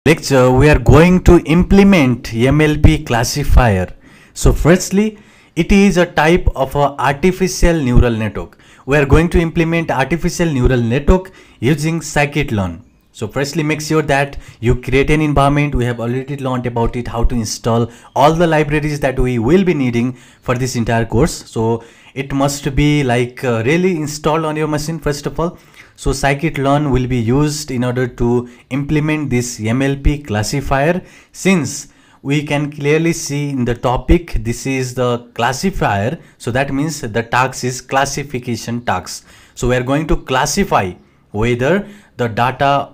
lecture we are going to implement MLP classifier. So firstly, it is a type of a artificial neural network. We are going to implement artificial neural network using scikit-learn. So firstly, make sure that you create an environment. We have already learned about it, how to install all the libraries that we will be needing for this entire course. So it must be like really installed on your machine first of all. So scikit-learn will be used in order to implement this MLP classifier. Since we can clearly see in the topic, this is the classifier. So that means the task is classification task. So we are going to classify whether the data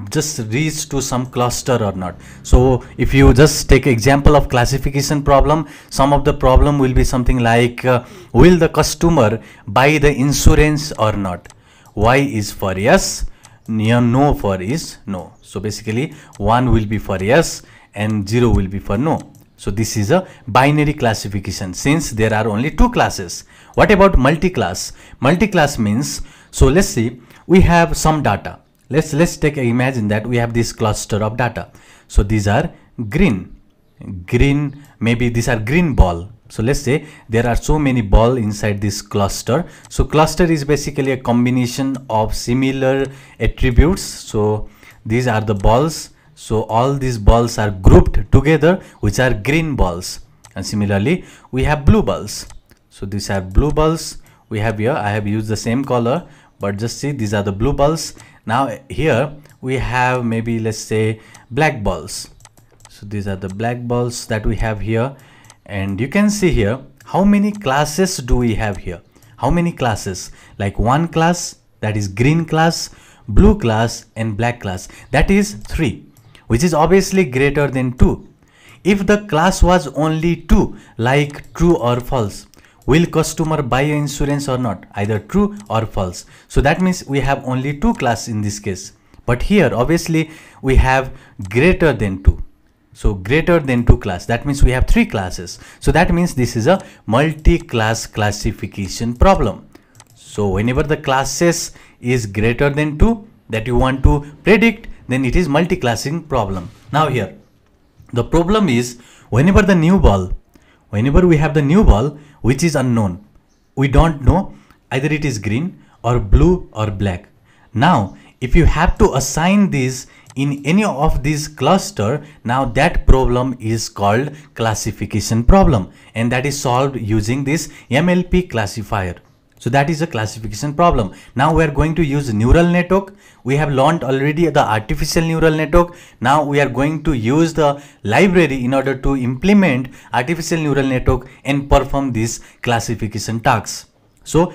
just reach to some cluster or not. So if you just take example of classification problem, some of the problem will be something like will the customer buy the insurance or not? Y is for yes, no for is no. So basically 1 will be for yes and 0 will be for no. So this is a binary classification since there are only two classes. What about multi-class? Multi-class means, so let's see, we have some data. Let's take imagine that we have this cluster of data. So these are green, maybe these are green ball. So let's say there are so many balls inside this cluster. So cluster is basically a combination of similar attributes. So these are the balls. So all these balls are grouped together, which are green balls. And similarly, we have blue balls. So these are blue balls. We have here, I have used the same color, but just see, these are the blue balls. Now here we have maybe, let's say, black balls. So these are the black balls that we have here. And you can see here, how many classes do we have here? How many classes? Like one class, that is green class, blue class and black class. That is 3, which is obviously greater than 2. If the class was only 2, like true or false, will customer buy insurance or not? Either true or false. So that means we have only 2 classes in this case. But here obviously we have greater than 2. So greater than 2 class, that means we have 3 classes. So that means this is a multi-class classification problem. So whenever the classes is greater than 2 that you want to predict, then it is multi-classing problem. Now here, the problem is whenever we have the new ball, which is unknown, we don't know either it is green or blue or black. Now, if you have to assign this in any of these cluster, now that problem is called classification problem, and that is solved using this MLP classifier. So that is a classification problem. Now we are going to use neural network. We have learned already the artificial neural network. Now we are going to use the library in order to implement artificial neural network and perform this classification tasks. So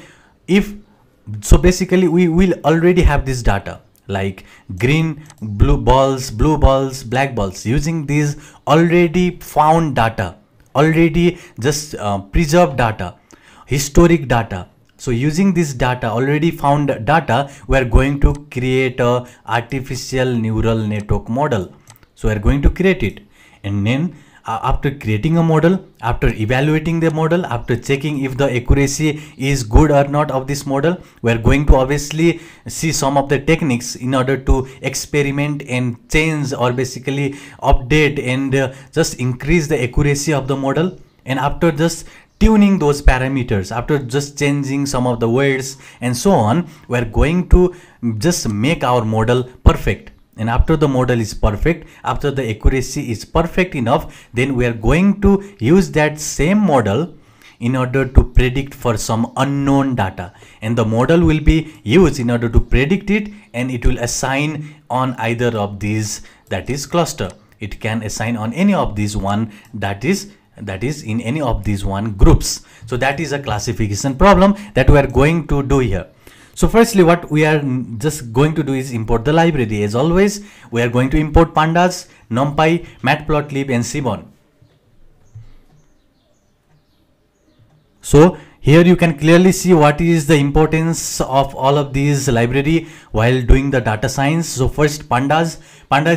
basically we will already have this data like green, blue balls, black balls. Using these already found data, already just preserved data, historic data. So using this data, already found data, we are going to create a artificial neural network model. So we are going to create it, and then after creating a model, after evaluating the model, after checking if the accuracy is good or not of this model, we are going to obviously see some of the techniques in order to experiment and change or basically update and just increase the accuracy of the model. And after just tuning those parameters, after just changing some of the words and so on, we are going to just make our model perfect. And after the model is perfect, after the accuracy is perfect enough, then we are going to use that same model in order to predict for some unknown data. And the model will be used in order to predict it, and it will assign on either of these, that is cluster. It can assign on any of these one, that is in any of these one groups. So that is a classification problem that we are going to do here. So firstly, what we are just going to do is import the library. As always, we are going to import pandas, numpy, matplotlib and seaborn. So here you can clearly see what is the importance of all of these library while doing the data science. So first, pandas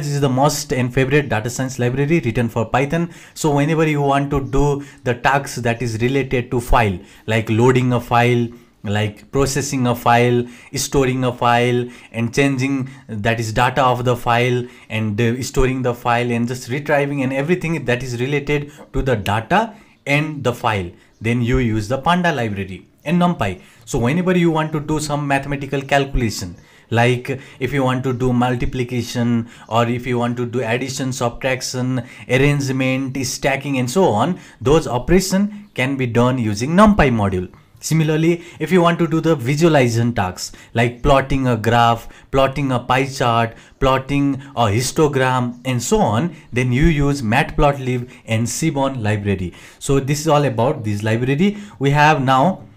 is the most and favorite data science library written for Python. So whenever you want to do the tasks that is related to file, like loading a file, like processing a file, storing a file, and changing that is data of the file, and storing the file, and just retrieving, and everything that is related to the data and the file. Then you use the Panda library and NumPy. So whenever you want to do some mathematical calculation, like if you want to do multiplication, or if you want to do addition, subtraction, arrangement, stacking, and so on, those operations can be done using NumPy module. Similarly, if you want to do the visualization tasks like plotting a graph, plotting a pie chart, plotting a histogram, and so on, then you use matplotlib and seaborn library. So this is all about this library. We have now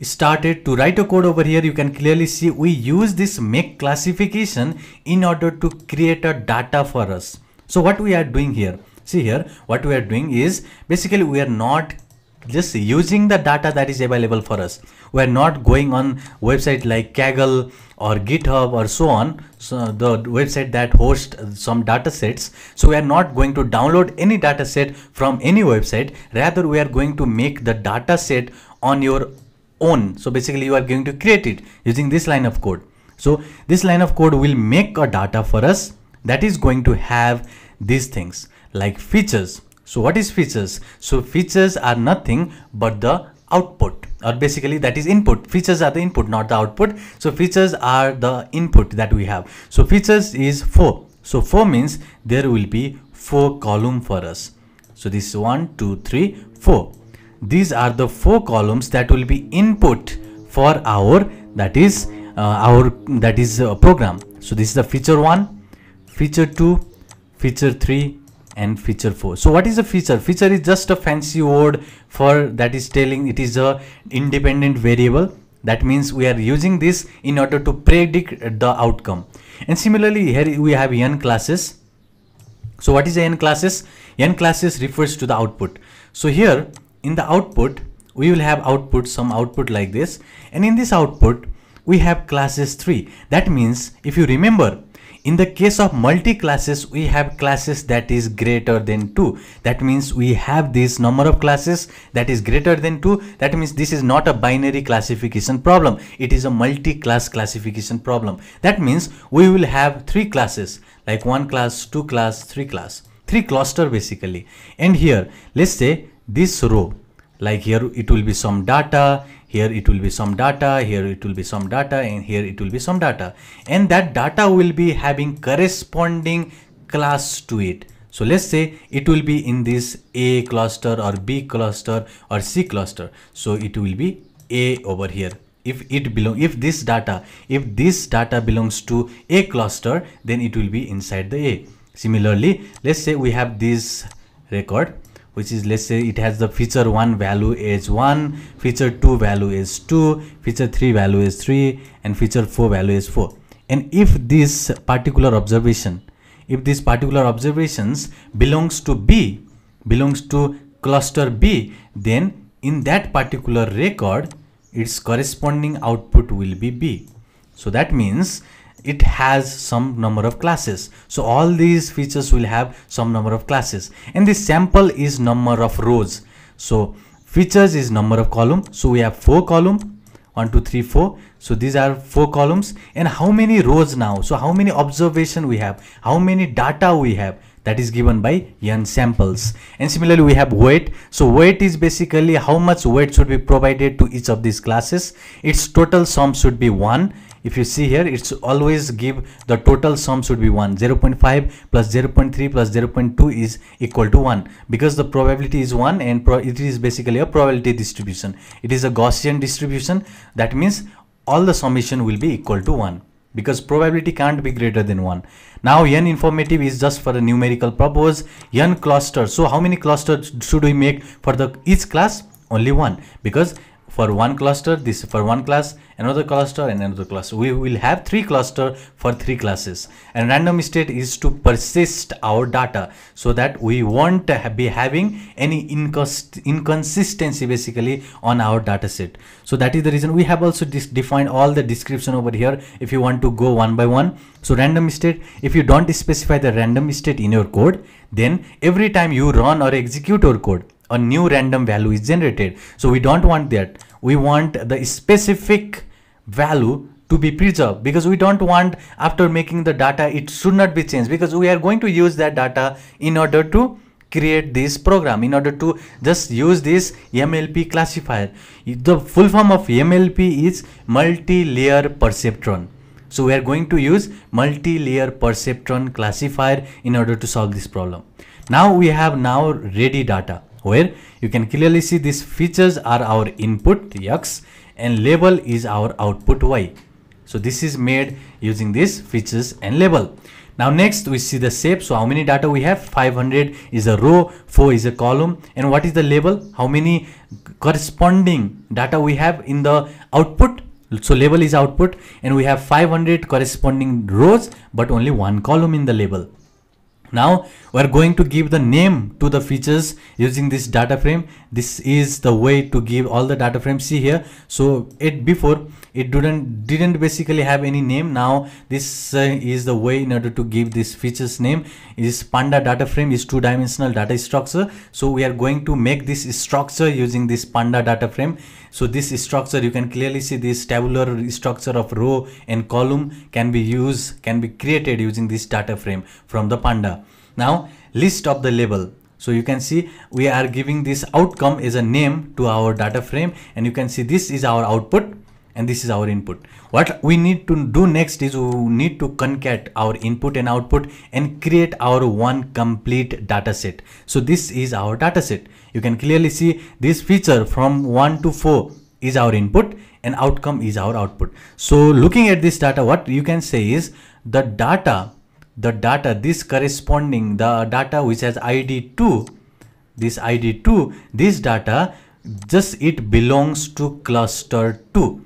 started to write a code over here. You can clearly see we use this make classification in order to create a data for us. So what we are doing here, see here, what we are doing is basically we are not just using the data that is available for us. We are not going on website like Kaggle or GitHub or so on, so the website that hosts some data sets. So we are not going to download any data set from any website. Rather, we are going to make the data set on your own. So basically you are going to create it using this line of code. So this line of code will make a data for us that is going to have these things like features. So what is features? So features are nothing but the output, or basically that is input. Features are the input, not the output. So features are the input that we have. So features is 4. So 4 means there will be 4 columns for us. So this is 1, 2, 3, 4. These are the 4 columns that will be input for our program. So this is the feature 1, feature 2, feature 3, and feature 4. So what is a feature? Feature is just a fancy word for that is telling it is a independent variable. That means we are using this in order to predict the outcome. And similarly here we have n classes. So what is n classes? N classes refers to the output. So here in the output we will have some output like this, and in this output we have classes 3. That means if you remember, in the case of multi-classes, we have classes that is greater than 2. That means we have this number of classes that is greater than 2. That means this is not a binary classification problem. It is a multi-class classification problem. That means we will have 3 classes, like 1 class, 2 class, 3 class. 3 cluster basically. And here, let's say this row, like here it will be some data, here it will be some data, here it will be some data, and here it will be some data, and that data will be having corresponding class to it. So let's say it will be in this A cluster or B cluster or C cluster. So it will be A over here. If this data belongs to A cluster, then it will be inside the A. Similarly, let's say we have this record, which is, let's say it has the feature 1 value is 1, feature 2 value is 2, feature 3 value is 3, and feature 4 value is 4. And if this particular observations belongs to cluster B, then in that particular record its corresponding output will be B. So that means it has some number of classes. So all these features will have some number of classes, and this sample is number of rows. So features is number of columns. So we have 4 columns, 1, 2, 3, 4. So these are 4 columns. And how many rows now? So how many observation we have, how many data we have, that is given by n samples. And similarly we have weight. So weight is basically how much weight should be provided to each of these classes. Its total sum should be 1. If you see here, it's always give the total sum should be 1. 0.5 plus 0.3 plus 0.2 is equal to 1, because the probability is 1, and it is basically a probability distribution. It is a Gaussian distribution. That means all the summation will be equal to 1, because probability can't be greater than 1. Now n informative is just for a numerical purpose. N cluster. So how many clusters should we make for each class? Only 1, because for one cluster, this for one class, another cluster, and another cluster. We will have 3 clusters for 3 classes. And random state is to persist our data, so that we won't be having any inconsistency basically on our data set. So that is the reason we have also defined all the description over here if you want to go one by one. So random state, if you don't specify the random state in your code, then every time you run or execute your code, a new random value is generated. So we don't want that. we want the specific value to be preserved, because we don't want after making the data it should not be changed, because we are going to use that data in order to create this program, in order to just use this MLP classifier. The full form of MLP is multi-layer perceptron. So we are going to use multi-layer perceptron classifier in order to solve this problem. Now we have now ready data, where you can clearly see these features are our input X and label is our output Y. So this is made using these features and label. Now next we see the shape. So how many data we have? 500 is a row, 4 is a column, and what is the label? How many corresponding data we have in the output? So label is output, and we have 500 corresponding rows but only one column in the label. Now we are going to give the name to the features using this data frame. This is the way to give all the data frames. See here, so before it didn't basically have any name. Now this is the way in order to give this features name. Is panda data frame is two-dimensional data structure, so we are going to make this structure using this panda data frame. So this structure, you can clearly see this tabular structure of row and column can be created using this data frame from the panda. Now list of the label. So you can see we are giving this outcome as a name to our data frame, and you can see this is our output and this is our input. What we need to do next is we need to concat our input and output and create our one complete data set. So this is our data set. You can clearly see this feature from 1 to 4 is our input and outcome is our output. So looking at this data, what you can say is the data this corresponding the data which has ID2, this ID2, this data just it belongs to cluster 2.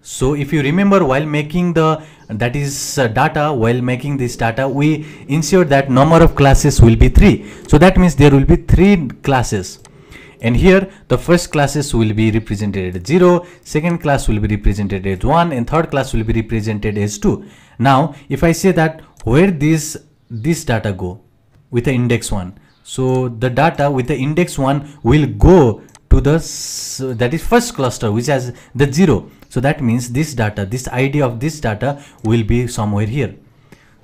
So if you remember, while making the while making this data, we ensure that number of classes will be 3. So that means there will be 3 classes, and here the first classes will be represented as 0, second class will be represented as 1, and third class will be represented as 2. Now if I say that where this data go with the index 1, so the data with the index 1 will go to the that is first cluster which has the 0. So that means this data, this ID of this data will be somewhere here.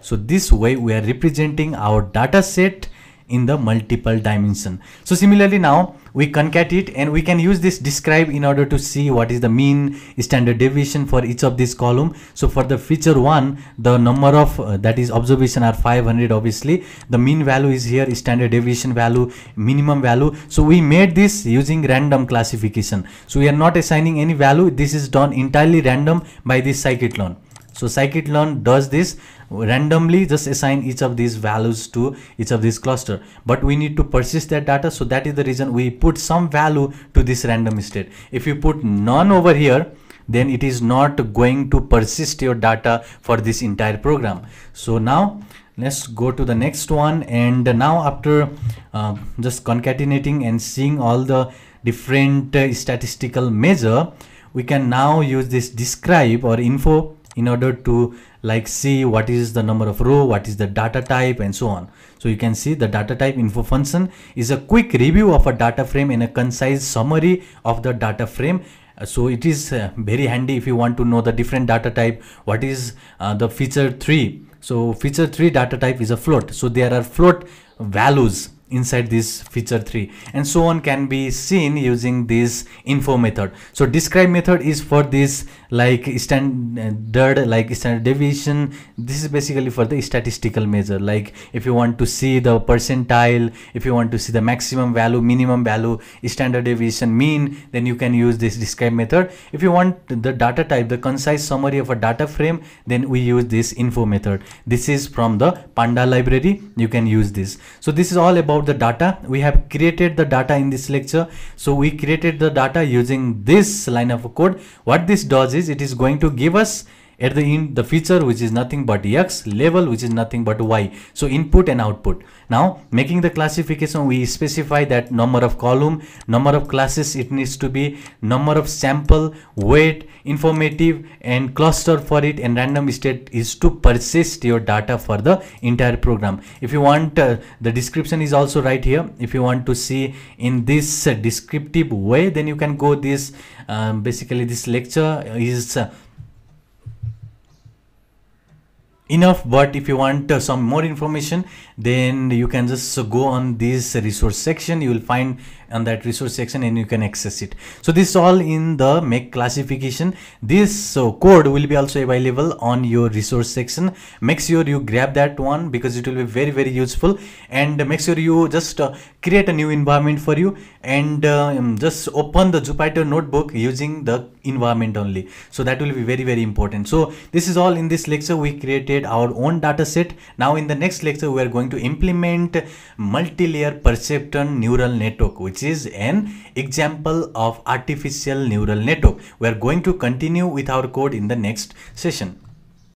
So this way we are representing our data set in the multiple dimension. So similarly now we concat it, and we can use this describe in order to see what is the mean standard deviation for each of this column. So for the feature 1, the number of that is observation are 500. Obviously the mean value is here, standard deviation value, minimum value. So we made this using random classification. So we are not assigning any value. This is done entirely random by this scikit-learn. So scikit-learn does this randomly, just assign each of these values to each of these cluster, but we need to persist that data. So that is the reason we put some value to this random state. If you put none over here, then it is not going to persist your data for this entire program. So now let's go to the next one, and now after just concatenating and seeing all the different statistical measure, we can now use this describe or info in order to see what is the number of row, what is the data type, and so on. So you can see the data type info function is a quick review of a data frame and a concise summary of the data frame. So it is very handy if you want to know the different data type. What is the feature 3? So feature 3 data type is a float. So there are float values inside this feature 3, and so on can be seen using this info method. So describe method is for this standard deviation. This is basically for the statistical measure, like if you want to see the percentile, if you want to see the maximum value, minimum value, standard deviation, mean, then you can use this describe method. If you want the data type, the concise summary of a data frame, then we use this info method. This is from the panda library, you can use this. So this is all about the data. We have created the data in this lecture. So we created the data using this line of code. What this does is it is going to give us at the end the feature which is nothing but x, level which is nothing but y. So input and output. Now making the classification, we specify that number of column, number of classes it needs to be, number of sample, weight, informative and cluster for it, and random state is to persist your data for the entire program. If you want the description is also right here. If you want to see in this descriptive way, then you can go this basically this lecture is enough, but if you want some more information, then you can just go on this resource section. You will find on that resource section and you can access it. So this is all in the make classification. This code will be also available on your resource section. Make sure you grab that one because it will be very, very useful, and make sure you just create a new environment for you and just open the Jupyter notebook using the environment only. So that will be very, very important. So this is all in this lecture. We created our own data set. Now in the next lecture we are going to implement multi-layer perceptron neural network, which is an example of artificial neural network. We are going to continue with our code in the next session.